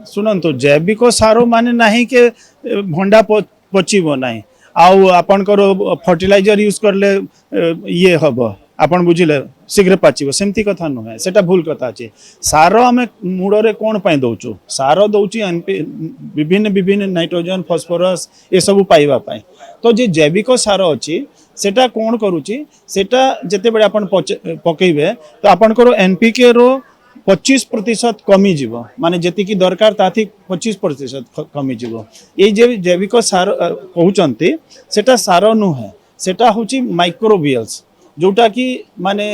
शुणु जैविक सार माने नहीं के भंडा पचिबो नहीं आउ आपणकर फर्टिलाइजर यूज करले ये हम आपन बुझिले शीघ्र पाचिबो सेमती कथा नुहे सेटा भूल कथा अछि सार आमे मूड़े कोन पय दउचु सार दउची विभिन्न विभिन्न नाइट्रोजन फास्फोरस ए सब पाइबा पाए तो जे जैविक सार अछि सेटा कोन करूची सेटा जते बडे आपन पकेबे तो आपनकर एनपीके रो 25% कमी जीव माने जेति की दरकार ताथी 25% कमी जीव ये जे जैविक सार कहउचंती सेटा सार नुहे सेटा होची माइक्रोबियल्स जोटा कि माने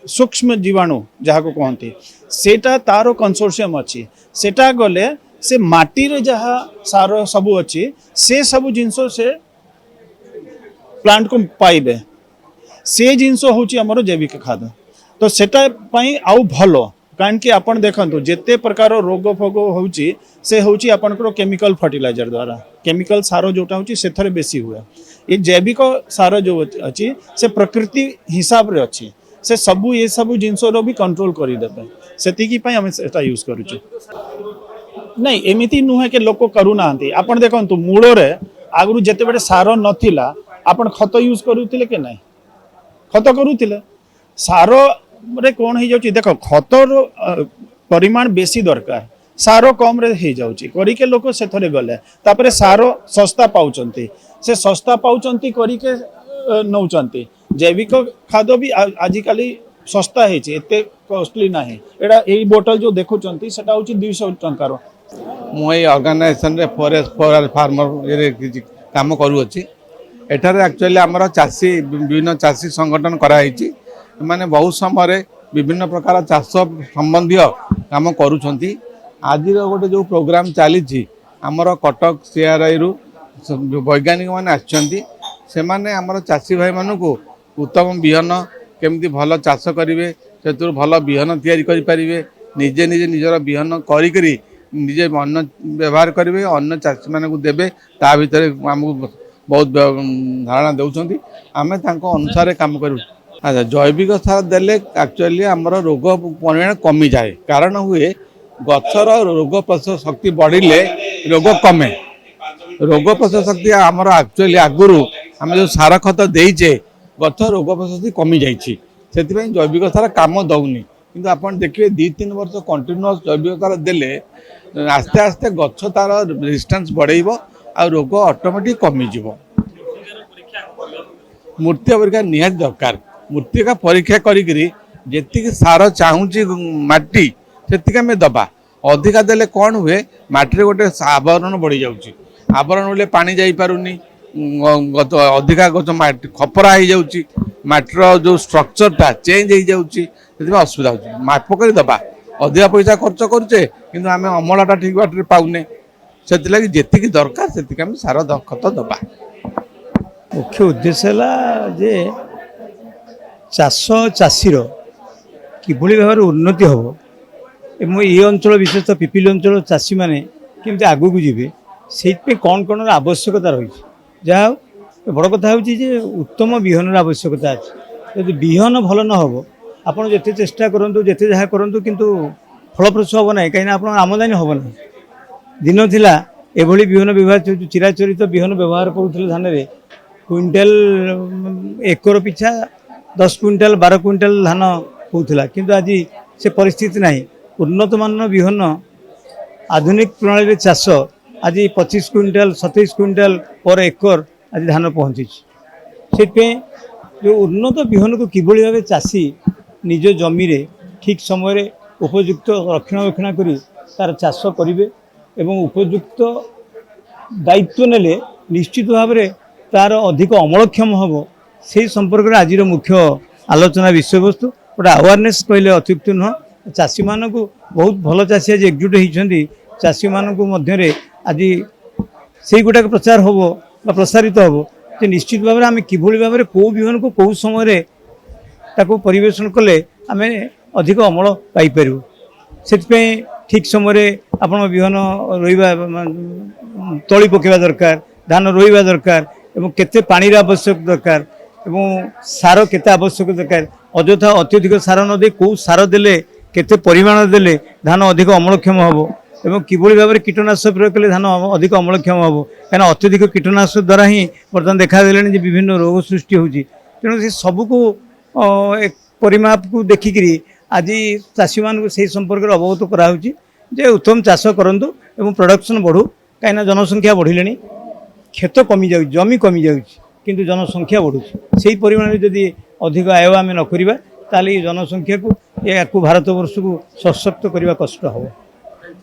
सूक्ष्म जीवाणु जहाँ को कहते सेटा तारो कंसोर्शियम अच्छी सेटा गले से माटी रे जहाँ सार सबू अच्छी से सबू जिनसो से प्लांट को पाइबे से जिनसो होची हमरो जैविक खाद तो सेटा पई आउ भलो कारण कि आपण देखंतु जेते प्रकार रोग फोग होची से होची आपनकर केमिकल फर्टिलाइजर द्वारा केमिकल सार जोटा होची सेथरे बेसी हुए ये जैविक सार जो अच्छी से प्रकृति हिसाब रे अच्छी से सबू ये सबू जिनस भी कंट्रोल करदेवे से आम सेटा यूज करुचु नहीं एमती नुहे कि लोक करूना आपण देखंतु मूଳରେ आगु जेते बडे सार नथिला आपण खत यूज करूतिले के नहीं खत करूतिले सार रे कोन हो जाउची देखो खतर परिमाण बेसी दरकार सार कम रे हो जाउची करी के लोक से थरे गले तापरे सार सस्ता पाउचंती से सस्ता पाउचंती करी के नौचंती जैविक खाद्य भी आजिकाली सस्ता हेची एते कॉस्टली नाही एडा एई बोतल जो देखुचंती सेटा होची 200 टंकार मु ए ऑर्गेनाइजेशन रे फॉरेस्ट फॉर फार्मर ये काम करू अछि एठारे एक्चुअली हमर चासी विभिन्न चासी संगठन करा हेची माने बहुत समय विभिन्न प्रकार चाष संबंधी काम करूछंती आज गोटे जो प्रोग्राम चली आमर कटक सीआरआई रु वैज्ञानिक मैंने आछंती से माने आमर चाषी भाई मानू उत्तम बिहन केमती भल चाष करेंगे से भल बिहन तैयारी करि परिबे निजे निजे निजर बिहन करी निजे अन्न व्यवहार करेंगे अन्न चाषी मानू देवे ता भितर आमको बहुत धारणा दौरान आम अनुसार काम करूँ। अच्छा जैविक सार देले एक्चुअली आमर रोग परिमाण कमी जाए कारण हुए गचर रोग प्रतिरोध शक्ति बढ़िले रोग कमे रोग प्रतिरोध शक्ति आमर एक्चुअली आगुरु आम जो सार खत देचे गच रोग प्रतिरोध शक्ति कमी जाइए से जैविक सार काम दौनी किंतु आपन देखिए 2-3 वर्ष कंटिन्यूअस जैविक सार देले आस्ते आस्ते गच तार रेजिस्टेंस बढ़ेब आ रोग ऑटोमेटिक कमिज मूर्ति परीक्षा निहाती दरकार मूर्ति का परीक्षा करी सार चाहूँगी माटी से आम दबा अधिका देले कौन हुए माटी गोटे आवरण बढ़ी जाऊँगी आवरण बोले पानी जापारूनी अधिका गच माटी खपरा हो जाऊँगी माटीर जो स्ट्रक्चरटा चेंज हो जाऊँगी असुविधा हो माप कर दबा अधिका पैसा खर्च करुचे कि आम अमलटा ठीक बाटे पाऊने से जी दरकार से आम सार खत दबा मुख्य उद्देश्य है जे चाष चाषीर किभली भाव उन्नति हम एवं ये अंचल विशेषतः पिपिली अंचल चाषी मैंने केमती आगू को जी से कौन कौन आवश्यकता रही जहाँ बड़ कथा हो उत्तम विहन आवश्यकता अच्छे जब विहन भल न हम आपड़ जिते चेष्टा करूँ जिते जहाँ करूँ किंतु फलप्रसू हम ना कहीं आप आमदानी हम ना दिन थिला एभली विहन व्यवहार चिराचरित विहन व्यवहार करुले धान में क्विंटाल एकर पिछा 10 क्विंटाल 12 क्विंटाल धान होता किंतु आज से परिस्थिति नहीं उन्नत मान विहन आधुनिक प्रणाली चाष आज 25 क्विंटाल 27 क्विंटाल पर एकर आज धान पहुँची से जो उन्नत विहन को किभली भाव चाषी निज जमी रे ठीक समय उपयुक्त रक्षणाबेक्षण करी तार चाष करेंगे एवं उपयुक्त दायित्व नेले निश्चित भाव में तार अधिक अमलक्षम हम से संपर्क में आज मुख्य आलोचना विषय वस्तु गोटे अवेयरनेस कहले अत्युक्ति नुह चाषी मानक बहुत भल चाषी आज एकजुट होती चाषी मानक मध्य आज से गुटाक प्रचार हम प्रसारित हम तो निश्चित भाव में आम किभली भाव में कौ विहन को कौ समय परिवेशन कले आम अधिक अमल पाइपर से ठीक समय आप विहन रोवा तली पकेवा दरकार धान रोवा दरकार एवं केते पानी आवश्यक दरकार एवं सार केते आवश्यक दरकार अଯଥା अत्यधिक सार न दे कौ सार देले केते परिमाण देले धान अधिक अमलक्षम हम এবং কিভাবে ভাবে কীটনাশক প্রয়োগ কলে ধান अधिक अमलक्षम हम कहीं अत्यधिक कीटनाशक द्वारा ही बर्तमान देखादेले विभिन्न रोग सृष्टि होती तेणु से सबको एक परिमाप को देखिकी आज चाषी मान से संपर्क अवगत कराऊँच जे उत्तम चाष करूँ और प्रोडक्शन बढ़ू कहीं जनसंख्या बढ़िले क्षेत कमी जाऊँ जमी कमी जाऊँ किंतु जनसंख्या बढ़ुଛି से परिमाण जदि अधिक आय आम न करवा ताली जनसंख्या को या भारत वर्ष को सशक्त करने कष्ट हम।